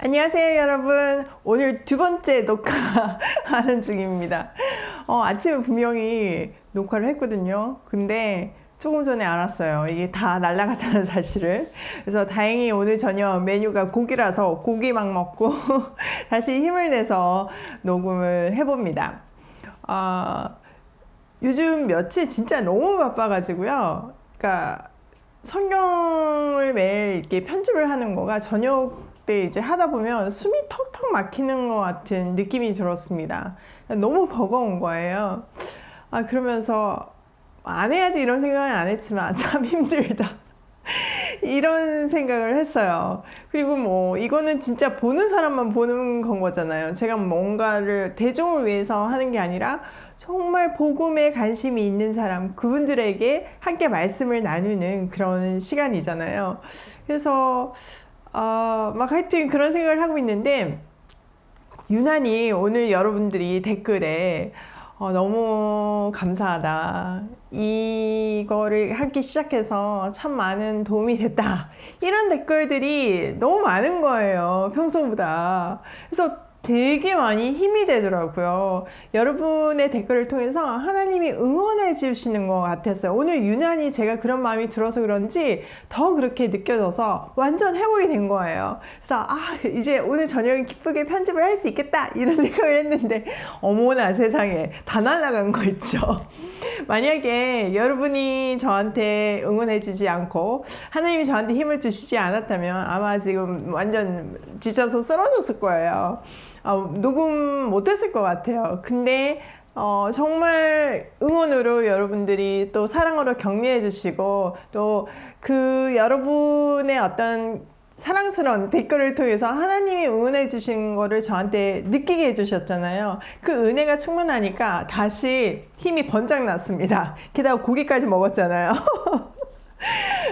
안녕하세요 여러분. 오늘 두 번째 녹화하는 중입니다. 아침에 분명히 녹화를 했거든요. 근데 조금 전에 알았어요. 이게 다 날아갔다는 사실을. 그래서 다행히 오늘 저녁 메뉴가 고기라서 고기 막 먹고 다시 힘을 내서 녹음을 해봅니다. 요즘 며칠 진짜 너무 바빠가지고요. 그러니까 성경을 매일 이렇게 편집을 하는 거가 저녁 때 이제 하다 보면 숨이 턱턱 막히는 것 같은 느낌이 들었습니다. 너무 버거운 거예요. 그러면서 안 해야지 이런 생각은 안 했지만 참 힘들다. 이런 생각을 했어요. 그리고 뭐 이거는 진짜 보는 사람만 보는 건 거잖아요. 제가 뭔가를 대중을 위해서 하는 게 아니라 정말 복음에 관심이 있는 사람, 그분들에게 함께 말씀을 나누는 그런 시간이잖아요. 그래서 막 하여튼 그런 생각을 하고 있는데, 유난히 오늘 여러분들이 댓글에 너무 감사하다, 이거를 함께 시작해서 참 많은 도움이 됐다, 이런 댓글들이 너무 많은 거예요, 평소보다. 그래서 되게 많이 힘이 되더라고요. 여러분의 댓글을 통해서 하나님이 응원해 주시는 것 같았어요. 오늘 유난히 제가 그런 마음이 들어서 그런지 더 그렇게 느껴져서 완전 회복이 된 거예요. 그래서 이제 오늘 저녁에 기쁘게 편집을 할 수 있겠다, 이런 생각을 했는데 어머나 세상에, 다 날아간 거 있죠. 만약에 여러분이 저한테 응원해 주지 않고 하나님이 저한테 힘을 주시지 않았다면 아마 지금 완전 지쳐서 쓰러졌을 거예요. 녹음 못했을 것 같아요. 근데 정말 응원으로 여러분들이 또 사랑으로 격려해 주시고, 또 그 여러분의 어떤 사랑스러운 댓글을 통해서 하나님이 응원해 주신 거를 저한테 느끼게 해 주셨잖아요. 그 은혜가 충만하니까 다시 힘이 번쩍 났습니다. 게다가 고기까지 먹었잖아요.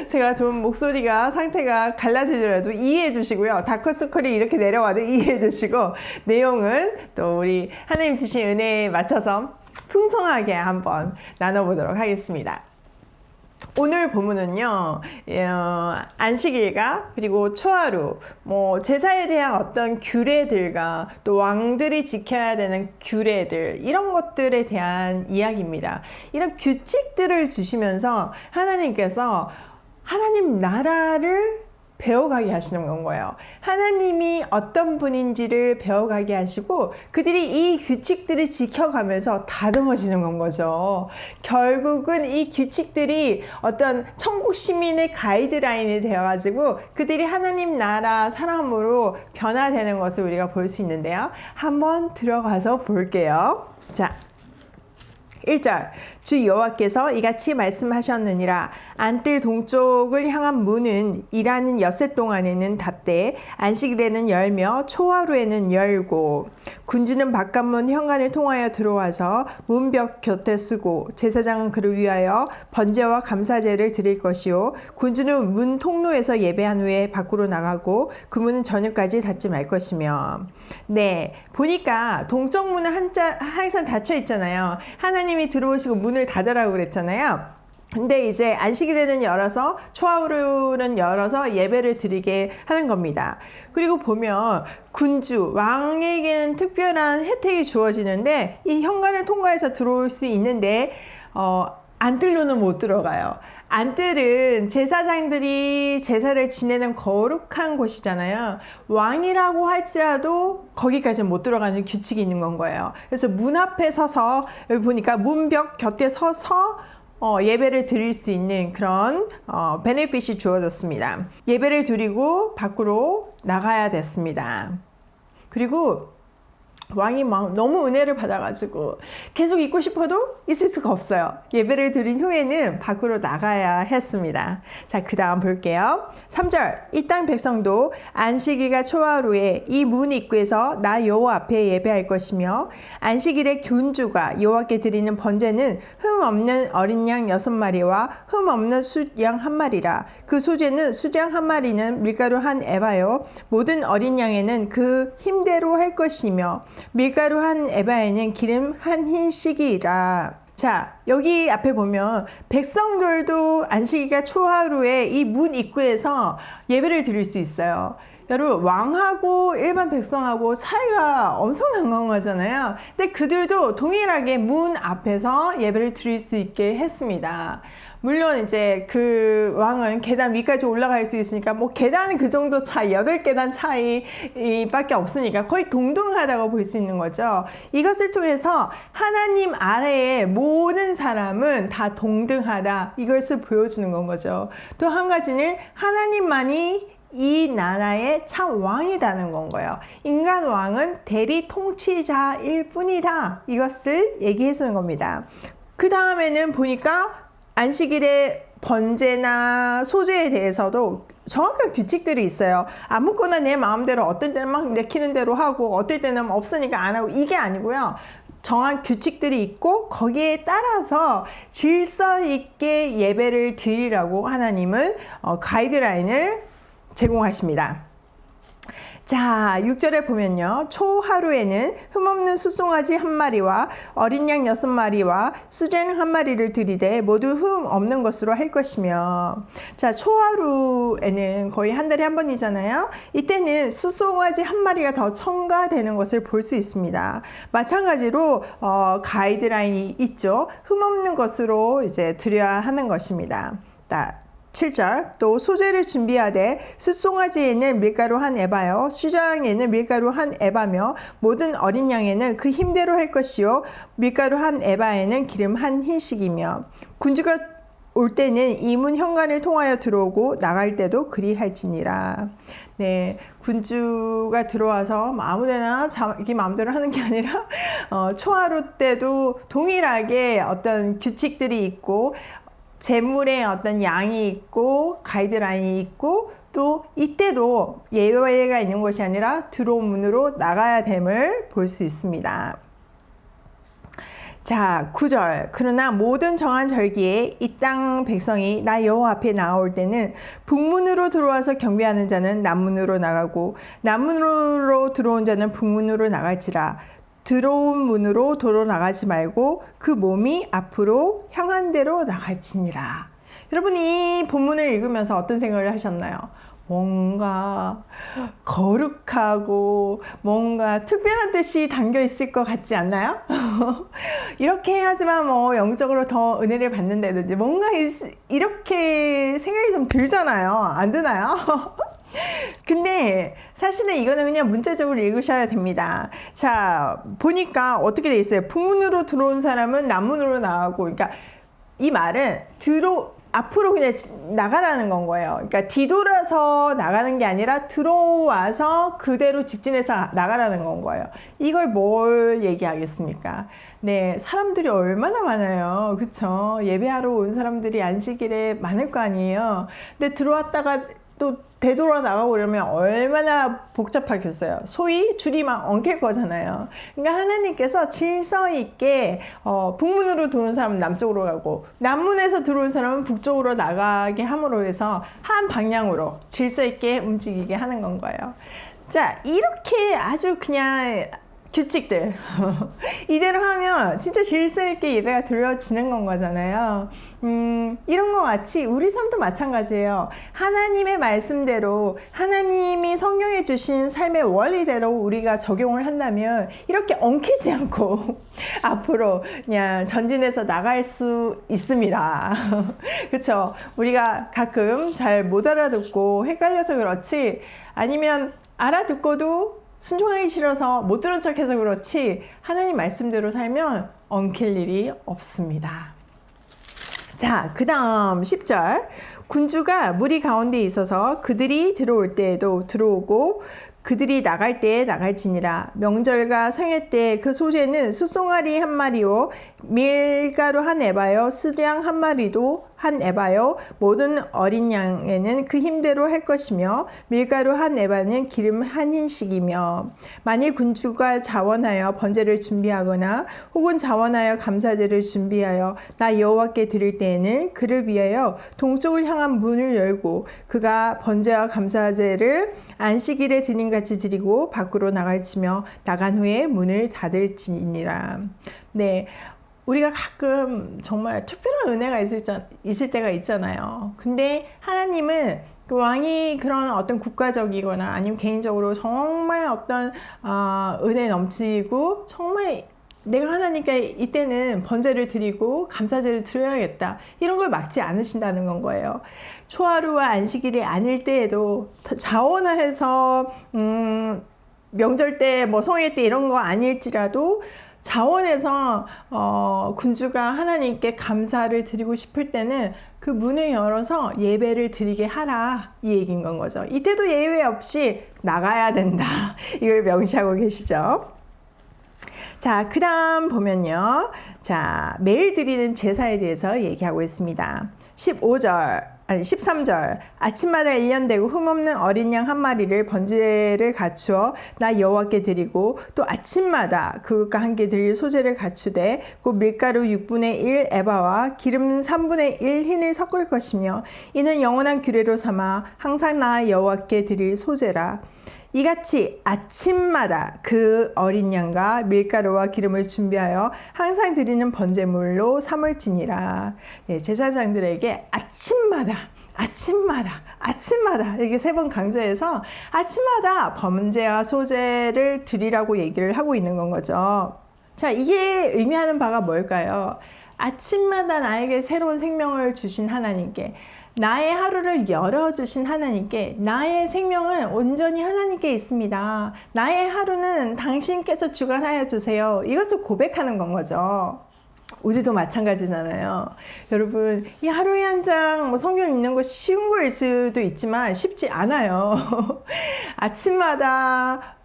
제가 좀 목소리가 상태가 갈라지더라도 이해해 주시고요. 다크서클이 이렇게 내려와도 이해해 주시고, 내용은 또 우리 하나님 주신 은혜에 맞춰서 풍성하게 한번 나눠보도록 하겠습니다. 오늘 본문은요, 안식일과 그리고 초하루, 제사에 대한 어떤 규례들과 또 왕들이 지켜야 되는 규례들, 이런 것들에 대한 이야기입니다. 이런 규칙들을 주시면서 하나님께서 하나님 나라를 배워가게 하시는 건 거예요. 하나님이 어떤 분인지를 배워가게 하시고, 그들이 이 규칙들을 지켜가면서 다듬어지는 건 거죠. 결국은 이 규칙들이 어떤 천국 시민의 가이드라인이 되어가지고 그들이 하나님 나라 사람으로 변화되는 것을 우리가 볼 수 있는데요. 한번 들어가서 볼게요. 자, 1절, 주 여호와께서 이같이 말씀하셨느니라. 안뜰 동쪽을 향한 문은 일하는 엿새 동안에는 닫되 안식일에는 열며 초하루에는 열고, 군주는 바깥문 현관을 통하여 들어와서 문벽 곁에 쓰고 제사장은 그를 위하여 번제와 감사제를 드릴 것이요, 군주는 문 통로에서 예배한 후에 밖으로 나가고 그 문은 저녁까지 닫지 말 것이며. 네, 보니까 동쪽 문은 항상 닫혀 있잖아요. 하나님이 들어오시고 문을 닫으라고 그랬잖아요. 근데 이제 안식일에는 열어서 초하루는 열어서 예배를 드리게 하는 겁니다. 그리고 보면 군주, 왕에게는 특별한 혜택이 주어지는데, 이 현관을 통과해서 들어올 수 있는데 안뜰로는 못 들어가요. 안뜰은 제사장들이 제사를 지내는 거룩한 곳이잖아요. 왕이라고 할지라도 거기까지는 못 들어가는 규칙이 있는 건 거예요. 그래서 문 앞에 서서, 여기 보니까 문벽 곁에 서서 예배를 드릴 수 있는 그런 베네핏이 주어졌습니다. 예배를 드리고 밖으로 나가야 됐습니다. 그리고 왕이 막 너무 은혜를 받아가지고 계속 있고 싶어도 있을 수가 없어요. 예배를 드린 후에는 밖으로 나가야 했습니다. 자, 그 다음 볼게요. 3절, 이 땅 백성도 안식일과 초하루에 이 문 입구에서 나 여호와 앞에 예배할 것이며, 안식일에 군주가 여호와께 드리는 번제는 흠 없는 어린 양 6마리와 흠 없는 숫양 1마리라. 그 소제는 숫양 1마리는 밀가루 한 에바요, 모든 어린 양에는 그 힘대로 할 것이며 밀가루 한 에바에는 기름 한 흰씩이라. 자, 여기 앞에 보면 백성들도 안식일과 초하루에 이 문 입구에서 예배를 드릴 수 있어요. 여러분 왕하고 일반 백성하고 차이가 엄청난 거잖아요. 근데 그들도 동일하게 문 앞에서 예배를 드릴 수 있게 했습니다. 물론 이제 그 왕은 계단 위까지 올라갈 수 있으니까 뭐 계단은 그 정도 차이, 8계단 차이밖에 없으니까 거의 동등하다고 볼 수 있는 거죠. 이것을 통해서 하나님 아래에 모든 사람은 다 동등하다, 이것을 보여주는 건 거죠. 또 한 가지는 하나님만이 이 나라의 참 왕이라는 건 거예요. 인간 왕은 대리 통치자일 뿐이다, 이것을 얘기해 주는 겁니다. 그 다음에는 보니까 안식일의 번제나 소제에 대해서도 정확한 규칙들이 있어요. 아무거나 내 마음대로 어떨 때는 막 내키는 대로 하고 어떨 때는 없으니까 안 하고, 이게 아니고요. 정한 규칙들이 있고 거기에 따라서 질서 있게 예배를 드리라고 하나님은 가이드라인을 제공하십니다. 자, 6절에 보면요. 초하루에는 흠없는 숫송아지 1마리와 어린 양 6마리와 수젠 1마리를 드리되 모두 흠 없는 것으로 할 것이며. 자, 초하루에는 거의 한 달에 한 번이잖아요. 이때는 숫송아지 1마리가 더 첨가되는 것을 볼 수 있습니다. 마찬가지로 가이드라인이 있죠. 흠 없는 것으로 이제 드려야 하는 것입니다. 7절, 또 소제를 준비하되 숫송아지에는 밀가루 한 에바요 수장에는 밀가루 한 에바며 모든 어린 양에는 그 힘대로 할 것이요 밀가루 한 에바에는 기름 한 흰식이며 군주가 올 때는 이문 현관을 통하여 들어오고 나갈 때도 그리할지니라. 네, 군주가 들어와서 아무데나 자기 마음대로 하는 게 아니라 초하루 때도 동일하게 어떤 규칙들이 있고 재물의 어떤 양이 있고 가이드라인이 있고, 또 이때도 예외가 있는 것이 아니라 들어온 문으로 나가야 됨을 볼 수 있습니다. 자, 9절. 그러나 모든 정한 절기에 이 땅 백성이 나 여호와 앞에 나올 때는 북문으로 들어와서 경배하는 자는 남문으로 나가고 남문으로 들어온 자는 북문으로 나갈지라. 들어온 문으로 도로 나가지 말고 그 몸이 앞으로 향한 대로 나갈지니라. 여러분, 이 본문을 읽으면서 어떤 생각을 하셨나요? 뭔가 거룩하고 뭔가 특별한 뜻이 담겨 있을 것 같지 않나요? 이렇게 해야지만 뭐 영적으로 더 은혜를 받는다든지 뭔가 이렇게 생각이 좀 들잖아요. 안 드나요? 근데 사실은 이거는 그냥 문자적으로 읽으셔야 됩니다. 자, 보니까 어떻게 돼 있어요? 북문으로 들어온 사람은 남문으로 나가고, 그러니까 이 말은 앞으로 그냥 나가라는 건 거예요. 그러니까 뒤돌아서 나가는 게 아니라 들어와서 그대로 직진해서 나가라는 건 거예요. 이걸 뭘 얘기하겠습니까? 네, 사람들이 얼마나 많아요. 그쵸? 예배하러 온 사람들이 안식일에 많을 거 아니에요. 근데 들어왔다가 또 되돌아 나가고 그러면 얼마나 복잡하겠어요. 소위 줄이 막 엉킬 거잖아요. 그러니까 하나님께서 질서 있게 북문으로 들어온 사람은 남쪽으로 가고 남문에서 들어온 사람은 북쪽으로 나가게 함으로 해서 한 방향으로 질서 있게 움직이게 하는 건 거예요. 자, 이렇게 아주 그냥 규칙들 이대로 하면 진짜 질서 있게 예배가 드려지는 건 거잖아요. 이런 것 같이 우리 삶도 마찬가지예요. 하나님의 말씀대로, 하나님이 성경에 주신 삶의 원리대로 우리가 적용을 한다면 이렇게 엉키지 않고 앞으로 그냥 전진해서 나갈 수 있습니다. 그렇죠? 우리가 가끔 잘 못 알아듣고 헷갈려서 그렇지, 아니면 알아듣고도 순종하기 싫어서 못 들은 척해서 그렇지, 하나님 말씀대로 살면 엉킬 일이 없습니다. 자, 그 다음 10절. 군주가 무리 가운데 있어서 그들이 들어올 때에도 들어오고 그들이 나갈 때에 나갈지니라. 명절과 성회 때 그 소재는 숫송아리 1마리요 밀가루 1에바요 수량 1마리도 1에바요 모든 어린 양에는 그 힘대로 할 것이며 밀가루 1에바는 기름 1흰식이며 만일 군주가 자원하여 번제를 준비하거나 혹은 자원하여 감사제를 준비하여 나 여호와께 드릴 때에는 그를 위하여 동쪽을 향한 문을 열고 그가 번제와 감사제를 안식일에 드린 같이 드리고 밖으로 나갈지며 나간 후에 문을 닫을지니라. 네, 우리가 가끔 정말 특별한 은혜가 있을 때가 있잖아요. 근데 하나님은 그 왕이 그런 어떤 국가적이거나 아니면 개인적으로 정말 어떤 은혜 넘치고 정말 내가 하나님께 이때는 번제를 드리고 감사제를 드려야겠다, 이런 걸 막지 않으신다는 건 거예요. 초하루와 안식일이 아닐 때에도 자원해서 명절 때 뭐 성회 때 이런 거 아닐지라도 자원해서 군주가 하나님께 감사를 드리고 싶을 때는 그 문을 열어서 예배를 드리게 하라, 이 얘기인 건 거죠. 이때도 예외 없이 나가야 된다, 이걸 명시하고 계시죠. 자, 그 다음 보면요. 자, 매일 드리는 제사에 대해서 얘기하고 있습니다. 13절 아침마다 1년 되고 흠없는 어린 양 한 마리를 번제를 갖추어 나 여호와께 드리고 또 아침마다 그것과 함께 드릴 소제를 갖추되 곧 밀가루 6분의 1 에바와 기름 3분의 1 흰을 섞을 것이며 이는 영원한 규례로 삼아 항상 나 여호와께 드릴 소제라. 이같이 아침마다 그 어린 양과 밀가루와 기름을 준비하여 항상 드리는 번제물로 삼을지니라. 네, 제사장들에게 아침마다 이렇게 3번 강조해서 아침마다 번제와 소제를 드리라고 얘기를 하고 있는 건 거죠. 자, 이게 의미하는 바가 뭘까요? 아침마다 나에게 새로운 생명을 주신 하나님께, 나의 하루를 열어주신 하나님께, 나의 생명은 온전히 하나님께 있습니다. 나의 하루는 당신께서 주관하여 주세요. 이것을 고백하는 건 거죠. 우리도 마찬가지잖아요. 여러분, 이 하루에 한 장 성경 읽는 거 쉬운 거일 수도 있지만 쉽지 않아요. 아침마다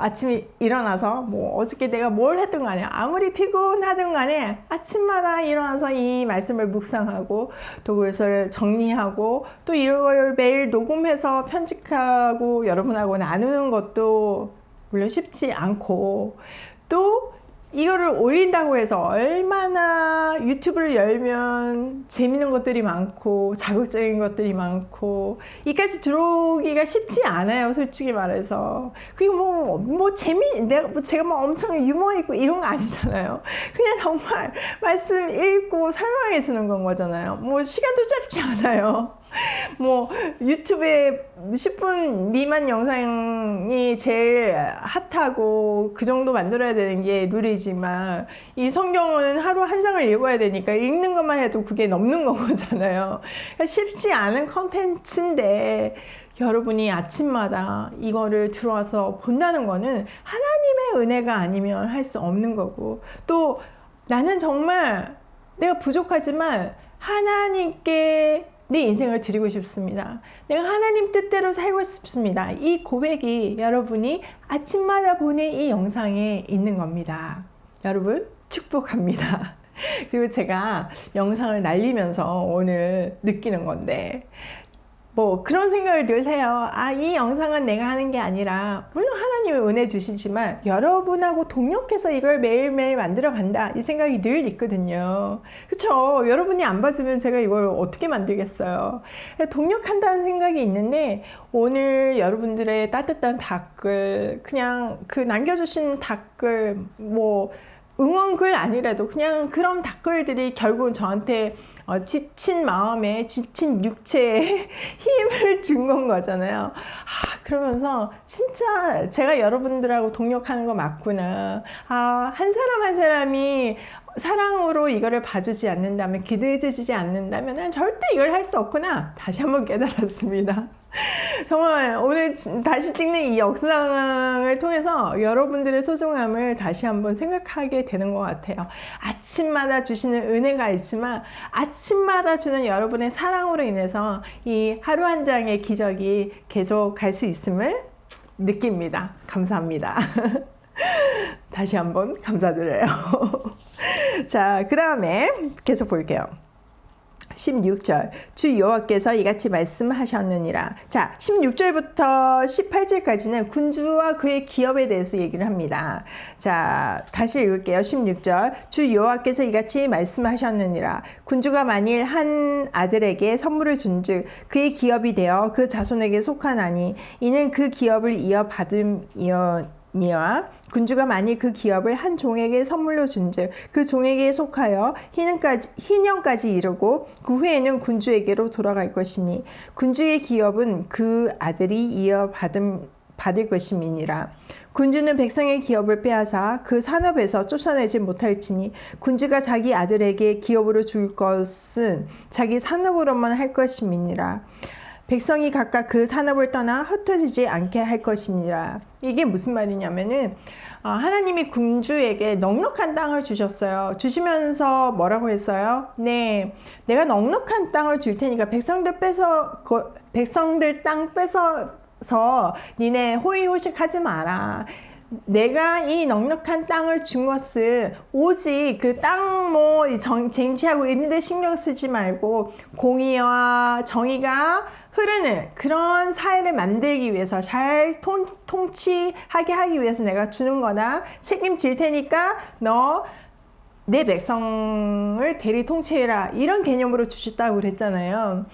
아침에 일어나서 뭐 어저께 내가 뭘 했든 간에 아무리 피곤하든 간에 아침마다 일어나서 이 말씀을 묵상하고 또 그것을 정리하고 또 이걸 매일 녹음해서 편집하고 여러분하고 나누는 것도 물론 쉽지 않고, 또 이거를 올린다고 해서 얼마나 유튜브를 열면 재밌는 것들이 많고 자극적인 것들이 많고 이까지 들어오기가 쉽지 않아요, 솔직히 말해서. 그리고 제가 뭐 엄청 유머 있고 이런 거 아니잖아요. 그냥 정말 말씀 읽고 설명해 주는 건 거잖아요. 뭐 시간도 짧지 않아요. 뭐 유튜브에 10분 미만 영상이 제일 핫하고 그 정도 만들어야 되는 게 룰이지만, 이 성경은 하루 한 장을 읽어야 되니까 읽는 것만 해도 그게 넘는 거잖아요. 그러니까 쉽지 않은 컨텐츠인데 여러분이 아침마다 이거를 들어와서 본다는 거는 하나님의 은혜가 아니면 할 수 없는 거고, 또 나는 정말 내가 부족하지만 하나님께 내 인생을 드리고 싶습니다. 내가 하나님 뜻대로 살고 싶습니다. 이 고백이 여러분이 아침마다 보는 이 영상에 있는 겁니다. 여러분, 축복합니다. 그리고 제가 영상을 날리면서 오늘 느끼는 건데, 뭐 그런 생각을 늘 해요. 이 영상은 내가 하는 게 아니라 물론 하나님의 은혜 주시지만 여러분하고 동력해서 이걸 매일매일 만들어 간다, 이 생각이 늘 있거든요. 그쵸? 여러분이 안 봐주면 제가 이걸 어떻게 만들겠어요. 동력한다는 생각이 있는데, 오늘 여러분들의 따뜻한 댓글, 그냥 그 남겨주신 댓글, 뭐 응원글 아니라도 그냥 그런 댓글들이 결국은 저한테 지친 마음에 지친 육체에 힘을 준 건 거잖아요. 그러면서 진짜 제가 여러분들하고 동력하는 거 맞구나. 한 사람 한 사람이 사랑으로 이거를 봐주지 않는다면, 기도해주지 않는다면 난 절대 이걸 할 수 없구나, 다시 한번 깨달았습니다. 정말 오늘 다시 찍는 이 영상을 통해서 여러분들의 소중함을 다시 한번 생각하게 되는 것 같아요. 아침마다 주시는 은혜가 있지만 아침마다 주는 여러분의 사랑으로 인해서 이 하루 한 장의 기적이 계속 갈 수 있음을 느낍니다. 감사합니다. 다시 한번 감사드려요. 자, 그 다음에 계속 볼게요. 16절 주 여호와께서 이같이 말씀하셨느니라. 자, 16절부터 18절까지는 군주와 그의 기업에 대해서 얘기를 합니다. 자, 다시 읽을게요. 16절 주 여호와께서 이같이 말씀하셨느니라. 군주가 만일 한 아들에게 선물을 준즉 그의 기업이 되어 그 자손에게 속하나니 이는 그 기업을 니와 군주가 만일 그 기업을 한 종에게 선물로 준즉 그 종에게 속하여 희년까지 이르고 그 후에는 군주에게로 돌아갈 것이니 군주의 기업은 그 아들이 받을 것임이니라. 군주는 백성의 기업을 빼앗아 그 산업에서 쫓아내지 못할지니 군주가 자기 아들에게 기업으로 줄 것은 자기 산업으로만 할 것임이니라. 백성이 각각 그 산업을 떠나 흩어지지 않게 할 것이니라. 이게 무슨 말이냐면은 하나님이 군주에게 넉넉한 땅을 주셨어요. 주시면서 뭐라고 했어요? 네, 내가 넉넉한 땅을 줄 테니까 백성들 땅 뺏어서 니네 호의호식하지 마라. 내가 이 넉넉한 땅을 준 것은 오직 그 땅 쟁취하고 이런 데 신경 쓰지 말고 공의와 정의가 흐르는 그런 사회를 만들기 위해서 잘 통치하게 하기 위해서 내가 주는 거나 책임질 테니까 너 내 백성을 대리 통치해라. 이런 개념으로 주셨다고 그랬잖아요.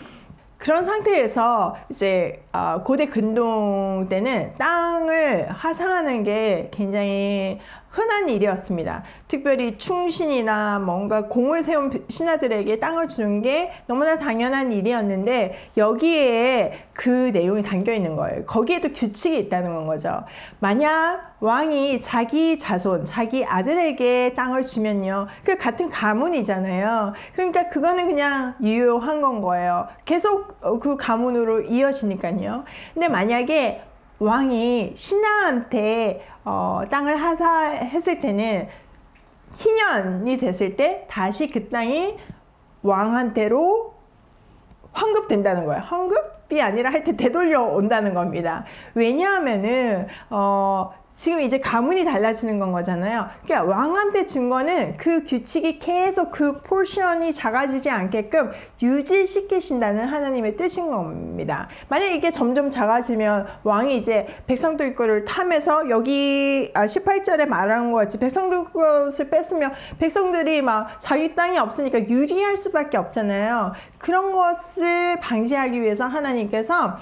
그런 상태에서 이제 고대 근동 때는 땅을 하상하는 게 굉장히 흔한 일이었습니다. 특별히 충신이나 뭔가 공을 세운 신하들에게 땅을 주는 게 너무나 당연한 일이었는데 여기에 그 내용이 담겨 있는 거예요. 거기에도 규칙이 있다는 거죠. 만약 왕이 자기 자손, 자기 아들에게 땅을 주면요. 그 같은 가문이잖아요. 그러니까 그거는 그냥 유효한 건 거예요. 계속 그 가문으로 이어지니까요. 근데 만약에 왕이 신하한테 땅을 하사했을 때는 희년이 됐을 때 다시 그 땅이 왕한테로 환급된다는 거예요. 환급이 아니라 하여튼 되돌려 온다는 겁니다. 왜냐하면은 지금 이제 가문이 달라지는 건 거잖아요. 그러니까 왕한테 준 거는 그 규칙이 계속 그 포션이 작아지지 않게끔 유지시키신다는 하나님의 뜻인 겁니다. 만약 이게 점점 작아지면 왕이 이제 백성들 거를 탐해서 여기 18절에 말하는 것 같이 백성들 것을 뺐으면 백성들이 막 자기 땅이 없으니까 유리할 수밖에 없잖아요. 그런 것을 방지하기 위해서 하나님께서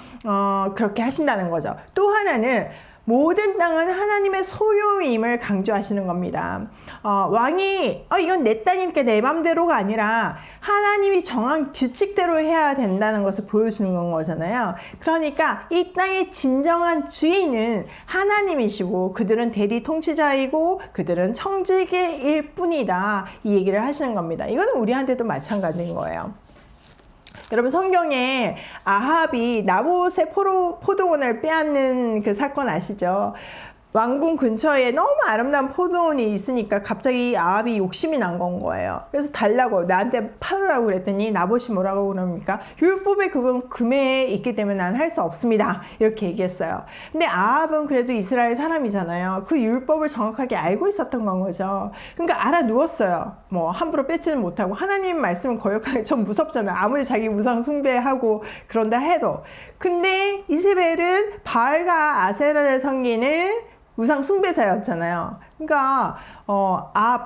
그렇게 하신다는 거죠. 또 하나는 모든 땅은 하나님의 소유임을 강조하시는 겁니다. 왕이 이건 내 땅이니까 내 맘대로가 아니라 하나님이 정한 규칙대로 해야 된다는 것을 보여주는 건 거잖아요. 그러니까 이 땅의 진정한 주인은 하나님이시고 그들은 대리 통치자이고 그들은 청지기일 뿐이다. 이 얘기를 하시는 겁니다. 이거는 우리한테도 마찬가지인 거예요. 여러분 성경에 아합이 나봇의 포도원을 빼앗는 그 사건 아시죠? 왕궁 근처에 너무 아름다운 포도원이 있으니까 갑자기 아합이 욕심이 난 건 거예요. 그래서 달라고 나한테 팔으라고 그랬더니 나봇이 뭐라고 그럽니까? 율법에 그건 금에 있기 때문에 난 할 수 없습니다. 이렇게 얘기했어요. 근데 아합은 그래도 이스라엘 사람이잖아요. 그 율법을 정확하게 알고 있었던 건 거죠. 그러니까 알아 누웠어요. 뭐 함부로 뺏지는 못하고 하나님 말씀은 거역하기 좀 무섭잖아요. 아무리 자기 우상 숭배하고 그런다 해도. 근데 이세벨은 바알과 아세라를 섬기는 우상 숭배자였잖아요. 그러니까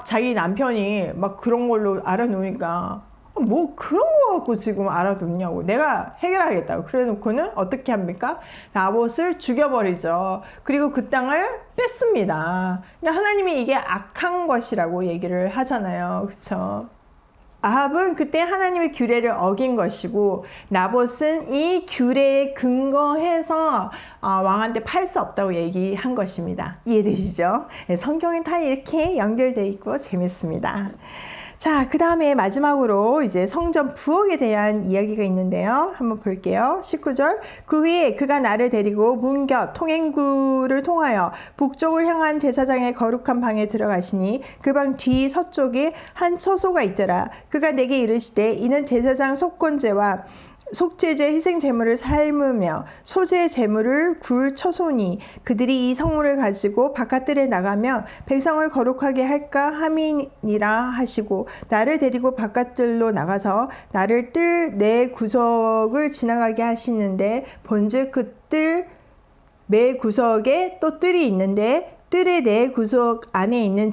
자기 남편이 막 그런 걸로 알아놓으니까 뭐 그런 거 갖고 지금 알아놓냐고 내가 해결하겠다고 그래놓고는 어떻게 합니까? 나봇을 죽여버리죠. 그리고 그 땅을 뺐습니다. 그러니까 하나님이 이게 악한 것이라고 얘기를 하잖아요. 그쵸? 아합은 그때 하나님의 규례를 어긴 것이고 나봇은 이 규례에 근거해서 왕한테 팔 수 없다고 얘기한 것입니다. 이해되시죠? 성경에 다 이렇게 연결되어 있고 재밌습니다. 자, 그 다음에 마지막으로 이제 성전 부엌에 대한 이야기가 있는데요. 한번 볼게요. 19절. 그 후에 그가 나를 데리고 문 곁 통행구를 통하여 북쪽을 향한 제사장의 거룩한 방에 들어가시니 그 방 뒤 서쪽에 한 처소가 있더라. 그가 내게 이르시되 이는 제사장 속건제와 속죄제 희생 제물을 삶으며 소제 제물을 굴 처소니 그들이 이 성물을 가지고 바깥들에 나가며 백성을 거룩하게 할까 함이니라 하시고 나를 데리고 바깥들로 나가서 나를 뜰 내 구석을 지나가게 하시는데 본즉 그 뜰 매 구석에 또 뜰이 있는데 뜰의 내 구석 안에 있는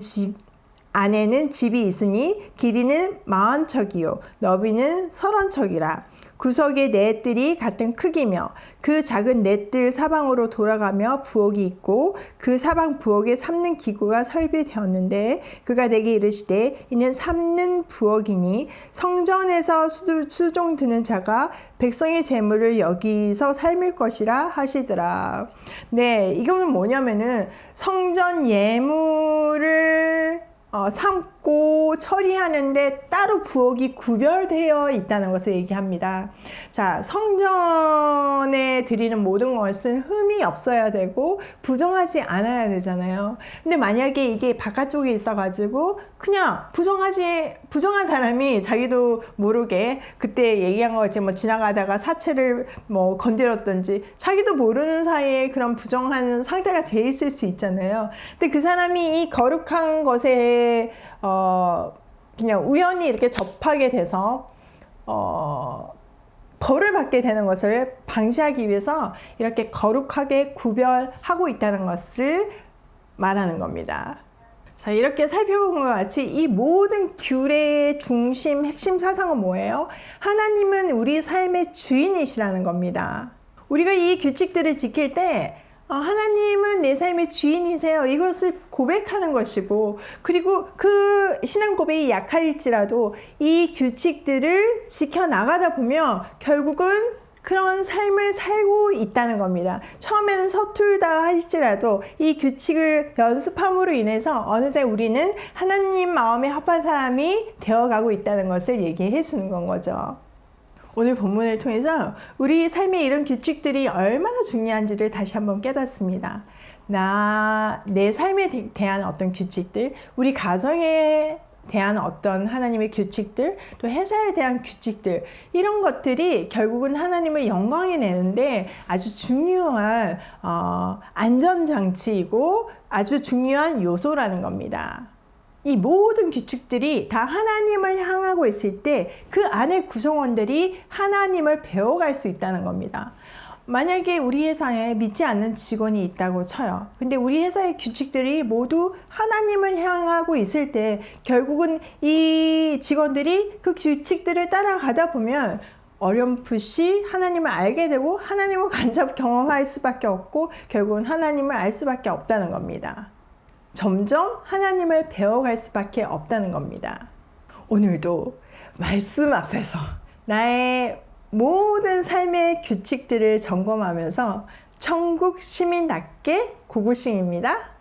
안에는 집이 있으니 길이는 40척이요 너비는 30척이라. 구석의 넷들이 같은 크기며 그 작은 넷들 사방으로 돌아가며 부엌이 있고 그 사방 부엌에 삶는 기구가 설비되었는데 그가 내게 이르시되 이는 삶는 부엌이니 성전에서 수종 드는 자가 백성의 재물을 여기서 삶을 것이라 하시더라. 네, 이거는 뭐냐면은 성전 예물을 삶고 처리하는데 따로 부엌이 구별되어 있다는 것을 얘기합니다. 자, 성전에 드리는 모든 것은 흠이 없어야 되고 부정하지 않아야 되잖아요. 근데 만약에 이게 바깥쪽에 있어가지고 그냥 부정한 사람이 자기도 모르게 그때 얘기한 것 같이 뭐 지나가다가 사체를 뭐 건드렸든지 자기도 모르는 사이에 그런 부정한 상태가 돼 있을 수 있잖아요. 근데 그 사람이 이 거룩한 것에 그냥 우연히 이렇게 접하게 돼서 벌을 받게 되는 것을 방지하기 위해서 이렇게 거룩하게 구별하고 있다는 것을 말하는 겁니다. 자, 이렇게 살펴본 것 같이 이 모든 규례의 중심, 핵심 사상은 뭐예요? 하나님은 우리 삶의 주인이시라는 겁니다. 우리가 이 규칙들을 지킬 때 하나님은 내 삶의 주인이세요. 이것을 고백하는 것이고, 그리고 그 신앙 고백이 약할지라도 이 규칙들을 지켜나가다 보면 결국은 그런 삶을 살고 있다는 겁니다. 처음에는 서툴다 할지라도 이 규칙을 연습함으로 인해서 어느새 우리는 하나님 마음에 합한 사람이 되어가고 있다는 것을 얘기해 주는 건 거죠. 오늘 본문을 통해서 우리 삶의 이런 규칙들이 얼마나 중요한지를 다시 한번 깨닫습니다. 내 삶에 대한 어떤 규칙들, 우리 가정에 대한 어떤 하나님의 규칙들, 또 회사에 대한 규칙들, 이런 것들이 결국은 하나님을 영광에 내는데 아주 중요한 안전장치이고 아주 중요한 요소라는 겁니다. 이 모든 규칙들이 다 하나님을 향하고 있을 때 그 안에 구성원들이 하나님을 배워갈 수 있다는 겁니다. 만약에 우리 회사에 믿지 않는 직원이 있다고 쳐요. 근데 우리 회사의 규칙들이 모두 하나님을 향하고 있을 때 결국은 이 직원들이 그 규칙들을 따라가다 보면 어렴풋이 하나님을 알게 되고 하나님을 간접 경험할 수밖에 없고 결국은 하나님을 알 수밖에 없다는 겁니다. 점점 하나님을 배워갈 수밖에 없다는 겁니다. 오늘도 말씀 앞에서 나의 모든 삶의 규칙들을 점검하면서 천국 시민답게 고고싱입니다.